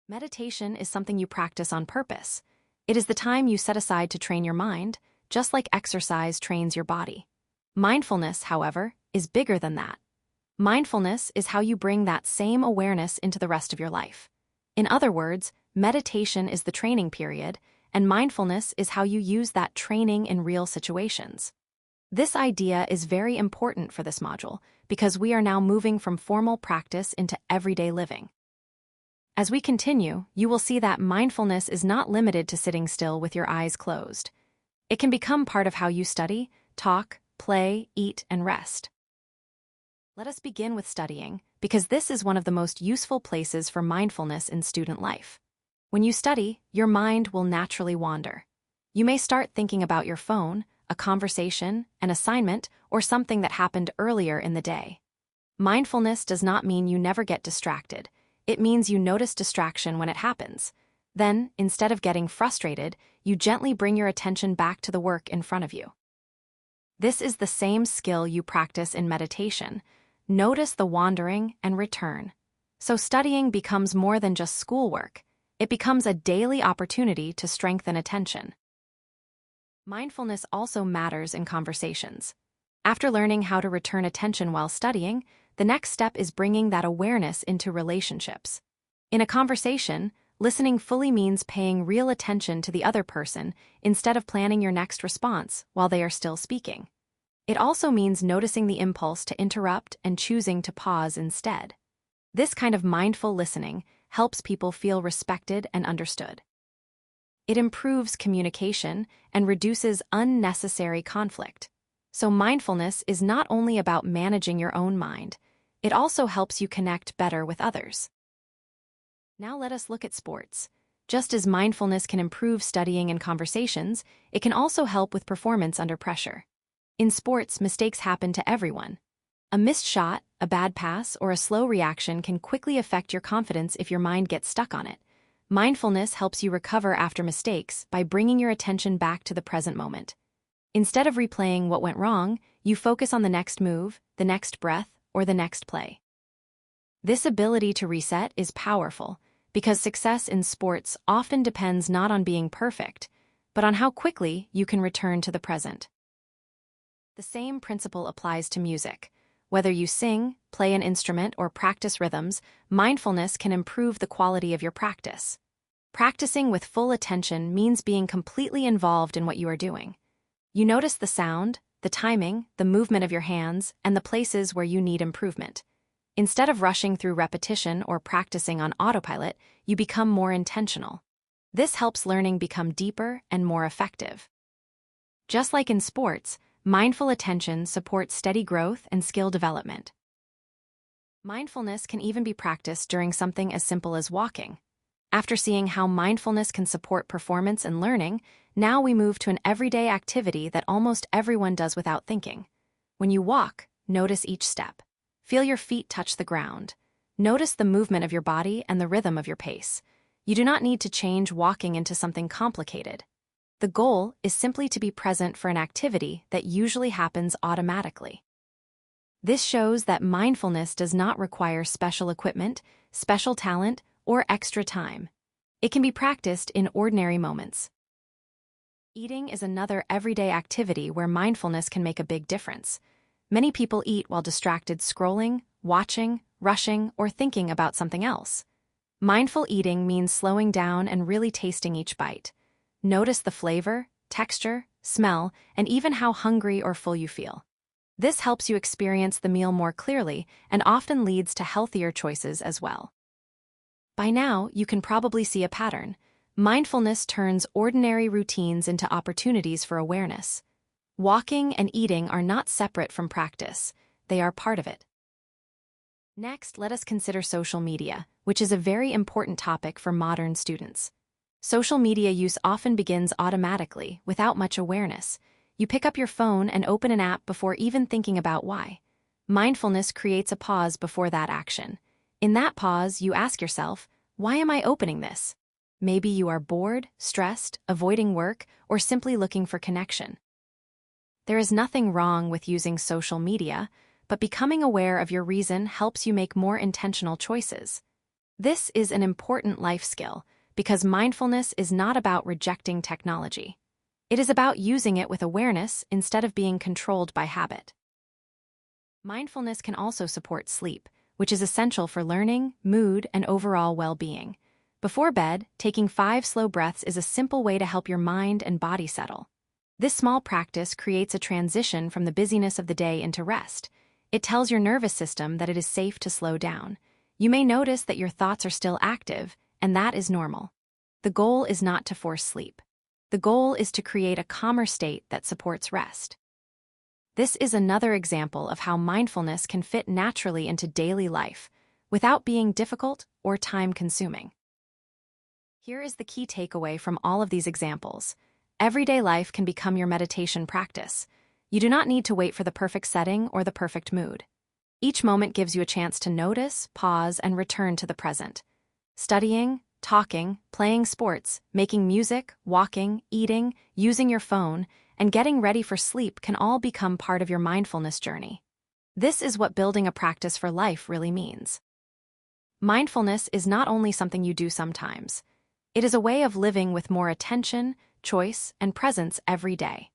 Meditation is something you practice on purpose. It is the time you set aside to train your mind, just like exercise trains your body. Mindfulness, however, is bigger than that. Mindfulness is how you bring that same awareness into the rest of your life. In other words, meditation is the training period, and mindfulness is how you use that training in real situations. This idea is very important for this module because we are now moving from formal practice into everyday living. As we continue, you will see that mindfulness is not limited to sitting still with your eyes closed. It can become part of how you study, talk, play, eat, and rest. Let us begin with studying, because this is one of the most useful places for mindfulness in student life. When you study, your mind will naturally wander. You may start thinking about your phone, a conversation, an assignment, or something that happened earlier in the day. Mindfulness does not mean you never get distracted. It means you notice distraction when it happens. Then, instead of getting frustrated, you gently bring your attention back to the work in front of you. This is the same skill you practice in meditation. Notice the wandering and return. So studying becomes more than just schoolwork. It becomes a daily opportunity to strengthen attention. Mindfulness also matters in conversations. After learning how to return attention while studying, the next step is bringing that awareness into relationships. In a conversation, listening fully means paying real attention to the other person instead of planning your next response while they are still speaking. It also means noticing the impulse to interrupt and choosing to pause instead. This kind of mindful listening helps people feel respected and understood. It improves communication and reduces unnecessary conflict. So mindfulness is not only about managing your own mind, it also helps you connect better with others. Now let us look at sports. Just as mindfulness can improve studying and conversations, it can also help with performance under pressure. In sports, mistakes happen to everyone. A missed shot, a bad pass, or a slow reaction can quickly affect your confidence if your mind gets stuck on it. Mindfulness helps you recover after mistakes by bringing your attention back to the present moment. Instead of replaying what went wrong, you focus on the next move, the next breath, or the next play. This ability to reset is powerful because success in sports often depends not on being perfect, but on how quickly you can return to the present. The same principle applies to music. Whether you sing, play an instrument, or practice rhythms, mindfulness can improve the quality of your practice. Practicing with full attention means being completely involved in what you are doing. You notice the sound, the timing, the movement of your hands, and the places where you need improvement. Instead of rushing through repetition or practicing on autopilot, you become more intentional. This helps learning become deeper and more effective. Just like in sports, mindful attention supports steady growth and skill development. Mindfulness can even be practiced during something as simple as walking. After seeing how mindfulness can support performance and learning, now we move to an everyday activity that almost everyone does without thinking. When you walk, notice each step. Feel your feet touch the ground. Notice the movement of your body and the rhythm of your pace. You do not need to change walking into something complicated. The goal is simply to be present for an activity that usually happens automatically. This shows that mindfulness does not require special equipment, special talent, or extra time. It can be practiced in ordinary moments. Eating is another everyday activity where mindfulness can make a big difference. Many people eat while distracted scrolling, watching, rushing, or thinking about something else. Mindful eating means slowing down and really tasting each bite. Notice the flavor, texture, smell, and even how hungry or full you feel. This helps you experience the meal more clearly and often leads to healthier choices as well. By now, you can probably see a pattern. Mindfulness turns ordinary routines into opportunities for awareness. Walking and eating are not separate from practice. They are part of it. Next, let us consider social media, which is a very important topic for modern students. Social media use often begins automatically, without much awareness. You pick up your phone and open an app before even thinking about why. Mindfulness creates a pause before that action. In that pause, you ask yourself, why am I opening this? Maybe you are bored, stressed, avoiding work, or simply looking for connection. There is nothing wrong with using social media, but becoming aware of your reason helps you make more intentional choices. This is an important life skill because mindfulness is not about rejecting technology. It is about using it with awareness instead of being controlled by habit. Mindfulness can also support sleep, which is essential for learning, mood, and overall well-being. Before bed, taking 5 slow breaths is a simple way to help your mind and body settle. This small practice creates a transition from the busyness of the day into rest. It tells your nervous system that it is safe to slow down. You may notice that your thoughts are still active, and that is normal. The goal is not to force sleep. The goal is to create a calmer state that supports rest. This is another example of how mindfulness can fit naturally into daily life, without being difficult or time-consuming. Here is the key takeaway from all of these examples. Everyday life can become your meditation practice. You do not need to wait for the perfect setting or the perfect mood. Each moment gives you a chance to notice, pause, and return to the present. Studying, talking, playing sports, making music, walking, eating, using your phone, and getting ready for sleep can all become part of your mindfulness journey. This is what building a practice for life really means. Mindfulness is not only something you do sometimes. It is a way of living with more attention, choice, and presence every day.